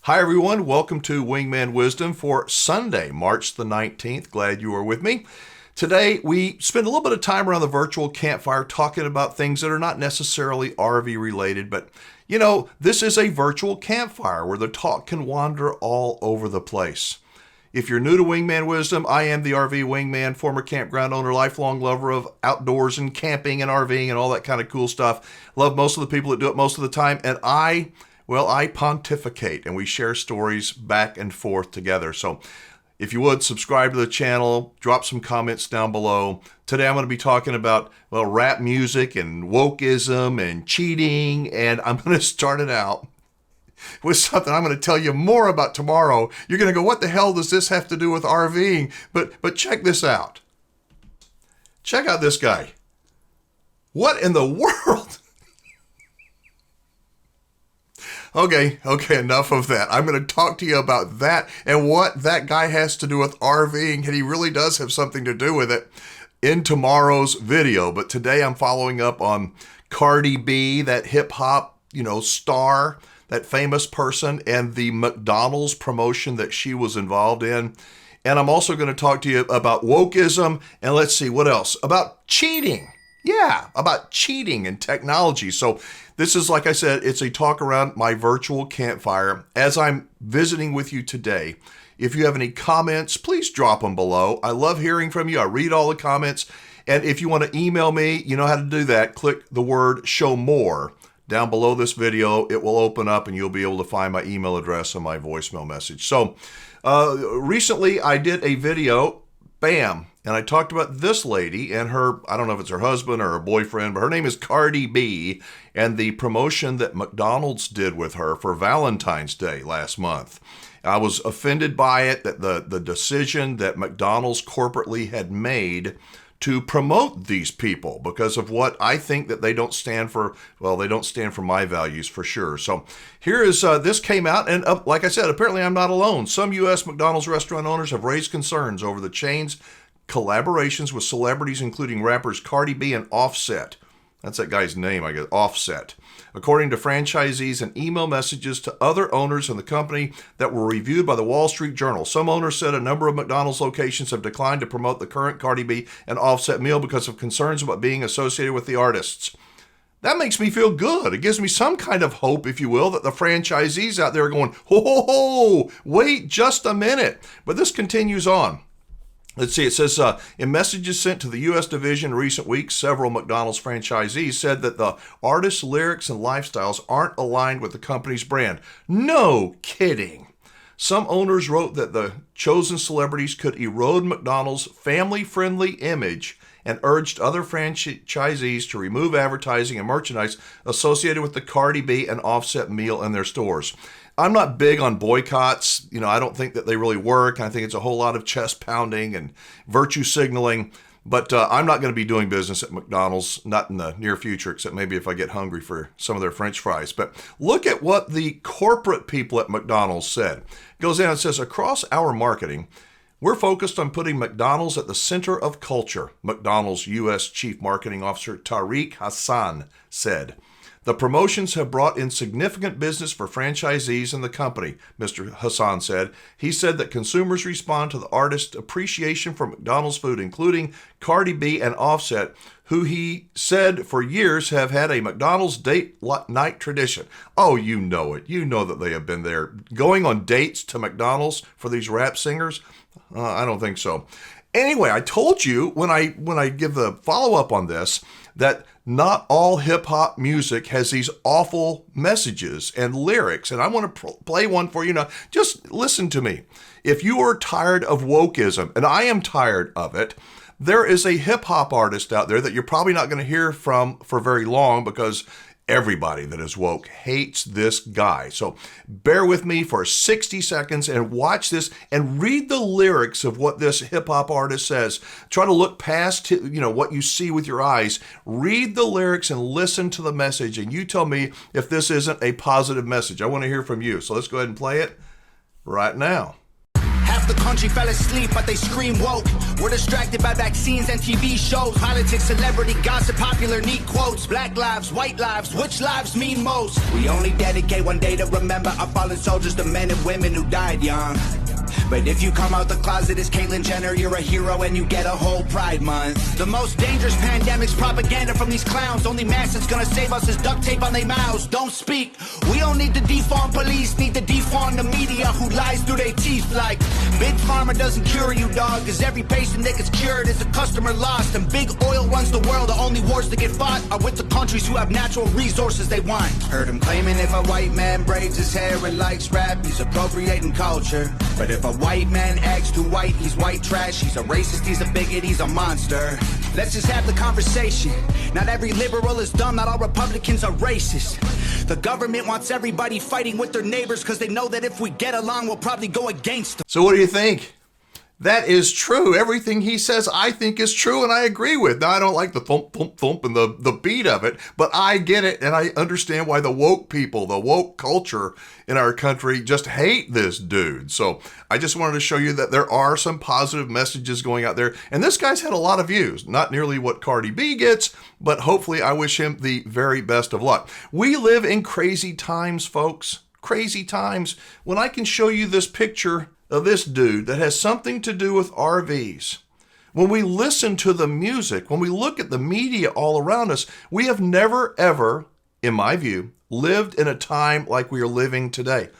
Hi, everyone. Welcome to Wingman Wisdom for Sunday, March the 19th. Glad you are with me. Today, we spend a little bit of time around the virtual campfire talking about things that are not necessarily RV related, but this is a virtual campfire where the talk can wander all over the place. If you're new to Wingman Wisdom, I am the RV Wingman, former campground owner, lifelong lover of outdoors and camping and RVing and all that kind of cool stuff. Love most of the people that do it most of the time, and I pontificate and we share stories back and forth together. So if you would, subscribe to the channel, drop some comments down below. Today I'm going to be talking about, rap music and wokeism and cheating, and I'm going to start it out with something I'm going to tell you more about tomorrow. You're going to go, what the hell does this have to do with RVing? But check this out. Check out this guy. What in the world? Okay, enough of that. I'm going to talk to you about that and what that guy has to do with RVing, and he really does have something to do with it in tomorrow's video. But today I'm following up on Cardi B, that hip-hop, star, that famous person, and the McDonald's promotion that she was involved in. And I'm also going to talk to you about wokeism, and let's see, what else? About cheating. Yeah, about cheating and technology. So this is, like I said, it's a talk around my virtual campfire. As I'm visiting with you today, if you have any comments, please drop them below. I love hearing from you. I read all the comments. And if you want to email me, you know how to do that. Click the word show more down below this video. It will open up and you'll be able to find my email address and my voicemail message. So recently I did a video, bam, and I talked about this lady and her, I don't know if it's her husband or her boyfriend, but her name is Cardi B, and the promotion that McDonald's did with her for Valentine's Day last month. I was offended by it, that the decision that McDonald's corporately had made to promote these people because of what I think that they don't stand for. Well, they don't stand for my values for sure. So here is, this came out, and like I said, apparently I'm not alone. Some U.S. McDonald's restaurant owners have raised concerns over the chain's collaborations with celebrities, including rappers Cardi B and Offset. That's that guy's name, I guess, Offset. According to franchisees and email messages to other owners in the company that were reviewed by the Wall Street Journal, some owners said a number of McDonald's locations have declined to promote the current Cardi B and Offset meal because of concerns about being associated with the artists. That makes me feel good. It gives me some kind of hope, if you will, that the franchisees out there are going, ho, wait just a minute. But this continues on. Let's see, it says, in messages sent to the U.S. division in recent weeks, several McDonald's franchisees said that the artist's lyrics and lifestyles aren't aligned with the company's brand. No kidding. Some owners wrote that the chosen celebrities could erode McDonald's family-friendly image and urged other franchisees to remove advertising and merchandise associated with the Cardi B and Offset meal in their stores. I'm not big on boycotts. I don't think that they really work. I think it's a whole lot of chest pounding and virtue signaling. But I'm not going to be doing business at McDonald's, not in the near future, except maybe if I get hungry for some of their French fries. But look at what the corporate people at McDonald's said. It goes down and says, across our marketing, we're focused on putting McDonald's at the center of culture, McDonald's U.S. Chief Marketing Officer Tariq Hassan said. The promotions have brought in significant business for franchisees and the company, Mr. Hassan said. He said that consumers respond to the artist's appreciation for McDonald's food, including Cardi B and Offset, who he said for years have had a McDonald's date night tradition. Oh, you know it. You know that they have been there. Going on dates to McDonald's for these rap singers? I don't think so. Anyway, I told you when I give the follow-up on this that not all hip-hop music has these awful messages and lyrics, and I want to play one for you now. Just listen to me. If you are tired of wokeism, and I am tired of it, there is a hip-hop artist out there that you're probably not going to hear from for very long because everybody that is woke hates this guy. So bear with me for 60 seconds and watch this and read the lyrics of what this hip hop artist says. Try to look past, what you see with your eyes. Read the lyrics and listen to the message, and you tell me if this isn't a positive message. I want to hear from you. So let's go ahead and play it right now. Have half the country fell asleep, but they scream woke. We're distracted by vaccines and TV shows, politics, celebrity gossip, popular neat quotes. Black lives, white lives, which lives mean most? We only dedicate one day to remember our fallen soldiers, the men and women who died young. But if you come out the closet as Caitlyn Jenner, you're a hero and you get a whole Pride Month. The most dangerous pandemic's propaganda from these clowns. Only mask that's gonna save us is duct tape on their mouths. Don't speak. We don't need to defund police, need to defund the media who lies through their teeth like Big Pharma doesn't cure you, dog, cause every patient that gets cured is a customer lost. And big oil runs the world, the only wars that get fought are with the countries who have natural resources they want. Heard him claiming if a white man braids his hair and likes rap, he's appropriating culture. But if a white man acts too white, he's white trash. He's a racist, he's a bigot, he's a monster. Let's just have the conversation. Not every liberal is dumb, not all Republicans are racist. The government wants everybody fighting with their neighbors because they know that if we get along, we'll probably go against them. So what do you think? That is true. Everything he says, I think is true, and I agree with. Now, I don't like the thump, thump, thump and the beat of it, but I get it, and I understand why the woke people, the woke culture in our country just hate this dude. So I just wanted to show you that there are some positive messages going out there, and this guy's had a lot of views. Not nearly what Cardi B gets, but hopefully I wish him the very best of luck. We live in crazy times, folks. Crazy times. When I can show you this picture of this dude that has something to do with RVs. When we listen to the music, when we look at the media all around us, we have never, ever, in my view, lived in a time like we are living today.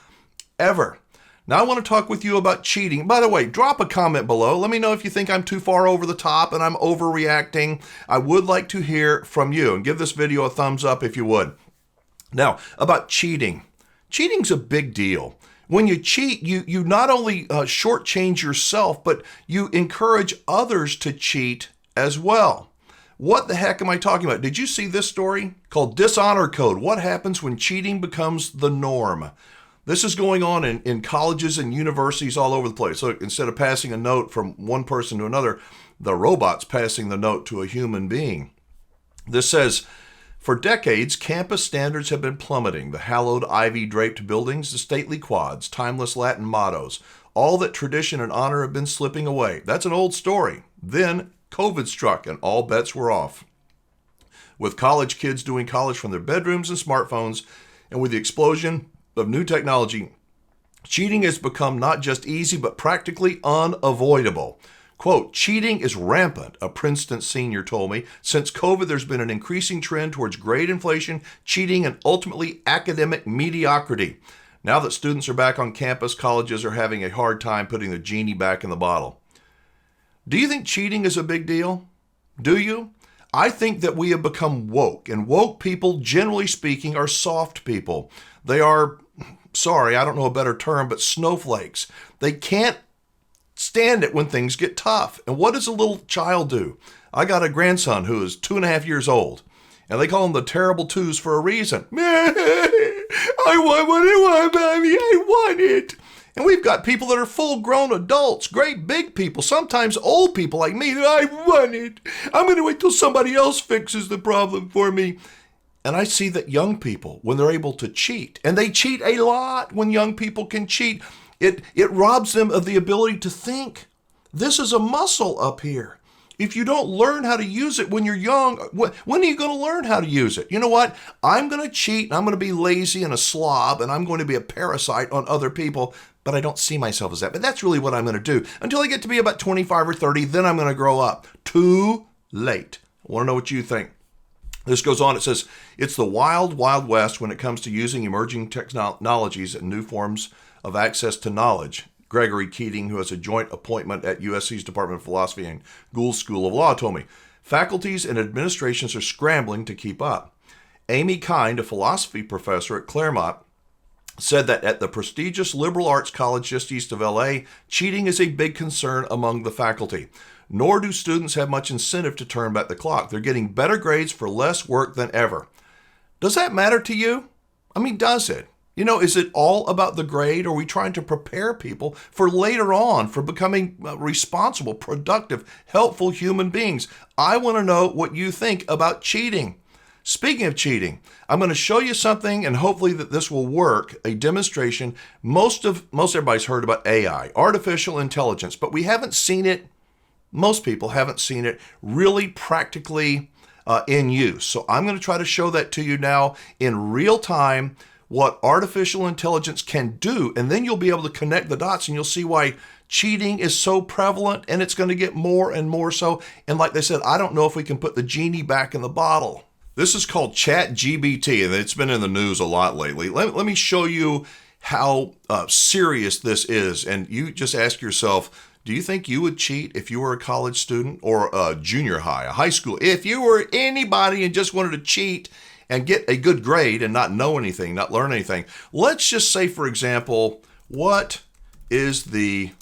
Ever. Now I want to talk with you about cheating. By the way, drop a comment below. Let me know if you think I'm too far over the top and I'm overreacting. I would like to hear from you, and give this video a thumbs up if you would. Now, about cheating. Cheating's a big deal. When you cheat, you not only shortchange yourself, but you encourage others to cheat as well. What the heck am I talking about? Did you see this story called Dishonor Code? What happens when cheating becomes the norm? This is going on in colleges and universities all over the place. So instead of passing a note from one person to another, the robot's passing the note to a human being. This says, for decades, campus standards have been plummeting. The hallowed ivy-draped buildings, the stately quads, timeless Latin mottos, all that tradition and honor have been slipping away. That's an old story. Then COVID struck and all bets were off. With college kids doing college from their bedrooms and smartphones, and with the explosion of new technology, cheating has become not just easy, but practically unavoidable. Quote, cheating is rampant, a Princeton senior told me. Since COVID, there's been an increasing trend towards grade inflation, cheating, and ultimately academic mediocrity. Now that students are back on campus, colleges are having a hard time putting the genie back in the bottle. Do you think cheating is a big deal? Do you? I think that we have become woke, and woke people, generally speaking, are soft people. They are, sorry, I don't know a better term, but snowflakes. They can't stand it when things get tough. And what does a little child do? I got a grandson who is 2.5 years old, and they call him the terrible twos for a reason. I want what I want, Mommy. I want it. And we've got people that are full-grown adults, great big people, sometimes old people like me. I want it. I'm going to wait till somebody else fixes the problem for me. And I see that young people, when they're able to cheat, and they cheat a lot when young people can cheat, it robs them of the ability to think. This is a muscle up here. If you don't learn how to use it when you're young, when are you going to learn how to use it? You know what? I'm going to cheat, and I'm going to be lazy and a slob, and I'm going to be a parasite on other people, but I don't see myself as that. But that's really what I'm going to do. Until I get to be about 25 or 30, then I'm going to grow up. Too late. I want to know what you think. This goes on. It says, it's the wild, wild west when it comes to using emerging technologies and new forms of access to knowledge. Gregory Keating, who has a joint appointment at USC's Department of Philosophy and Gould School of Law, told me, faculties and administrations are scrambling to keep up. Amy Kind, a philosophy professor at Claremont, said that at the prestigious liberal arts college just east of LA, cheating is a big concern among the faculty. Nor do students have much incentive to turn back the clock. They're getting better grades for less work than ever. Does that matter to you? I mean, does it? You know, is it all about the grade, or are we trying to prepare people for later on, for becoming responsible, productive, helpful human beings? I want to know what you think about cheating. Speaking of cheating, I'm going to show you something, and hopefully that this will work, a demonstration. Most everybody's heard about AI, artificial intelligence, but we haven't seen it, most people haven't seen it really practically in use. So I'm going to try to show that to you now in real time, what artificial intelligence can do, and then you'll be able to connect the dots and you'll see why cheating is so prevalent, and it's going to get more and more so. And like they said, I don't know if we can put the genie back in the bottle. This is called ChatGPT, and it's been in the news a lot lately. Let me show you how serious this is, and you just ask yourself, do you think you would cheat if you were a college student or a junior high, a high school? If you were anybody and just wanted to cheat and get a good grade and not know anything, not learn anything. Let's just say, for example, what is the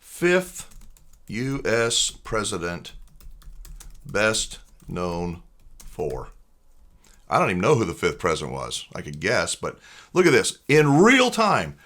5th U.S. president best known for? I don't even know who the 5th president was. I could guess, but look at this. In real time,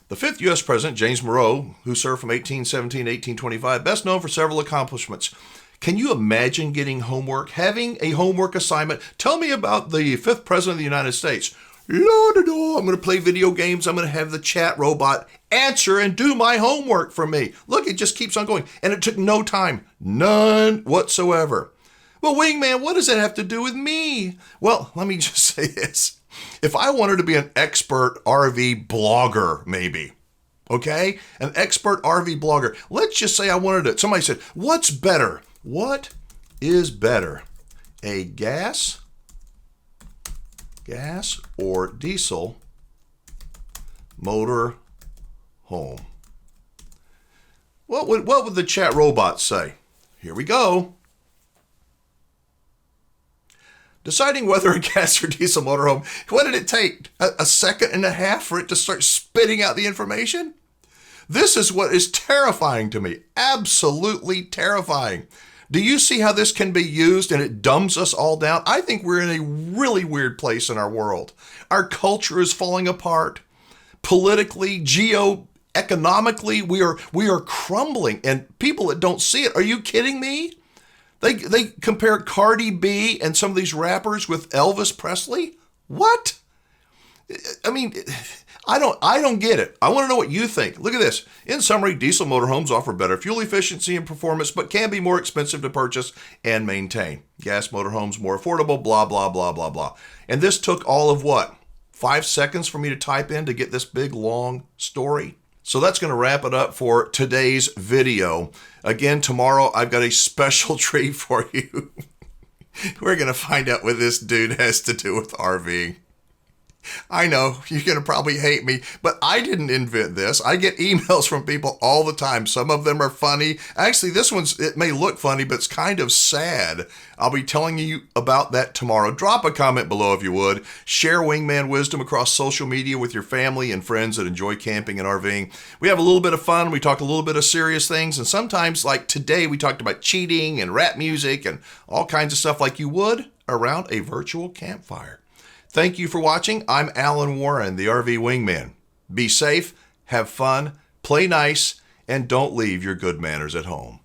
the 5th U.S. president, James Monroe, who served from 1817 to 1825, best known for several accomplishments. Can you imagine getting homework, having a homework assignment? Tell me about the 5th president of the United States. I'm going to play video games. I'm going to have the chat robot answer and do my homework for me. Look, it just keeps on going. And it took no time. None whatsoever. Well, Wingman, what does that have to do with me? Well, let me just say this. If I wanted to be an expert RV blogger, maybe, okay? An expert RV blogger. Let's just say I wanted to. Somebody said, what's better? What is better? A gas or diesel motor home? What would the chat robot say? Here we go. Deciding whether a gas or diesel motorhome, what did it take? A second and a half for it to start spitting out the information? This is what is terrifying to me. Absolutely terrifying. Do you see how this can be used and it dumbs us all down? I think we're in a really weird place in our world. Our culture is falling apart. Politically, geo-economically, we are crumbling, and people that don't see it, are you kidding me? They compare Cardi B and some of these rappers with Elvis Presley? What? I mean, I don't get it. I want to know what you think. Look at this. In summary, diesel motorhomes offer better fuel efficiency and performance, but can be more expensive to purchase and maintain. Gas motorhomes more affordable, blah, blah, blah, blah, blah. And this took all of what? 5 seconds for me to type in to get this big, long story? So that's going to wrap it up for today's video. Again, tomorrow I've got a special treat for you. We're going to find out what this dude has to do with RVing. I know, you're going to probably hate me, but I didn't invent this. I get emails from people all the time. Some of them are funny. Actually, this one's, it may look funny, but it's kind of sad. I'll be telling you about that tomorrow. Drop a comment below if you would. Share Wingman wisdom across social media with your family and friends that enjoy camping and RVing. We have a little bit of fun. We talk a little bit of serious things. And sometimes, like today, we talked about cheating and rap music and all kinds of stuff like you would around a virtual campfire. Thank you for watching. I'm Alan Warren, the RV Wingman. Be safe, have fun, play nice, and don't leave your good manners at home.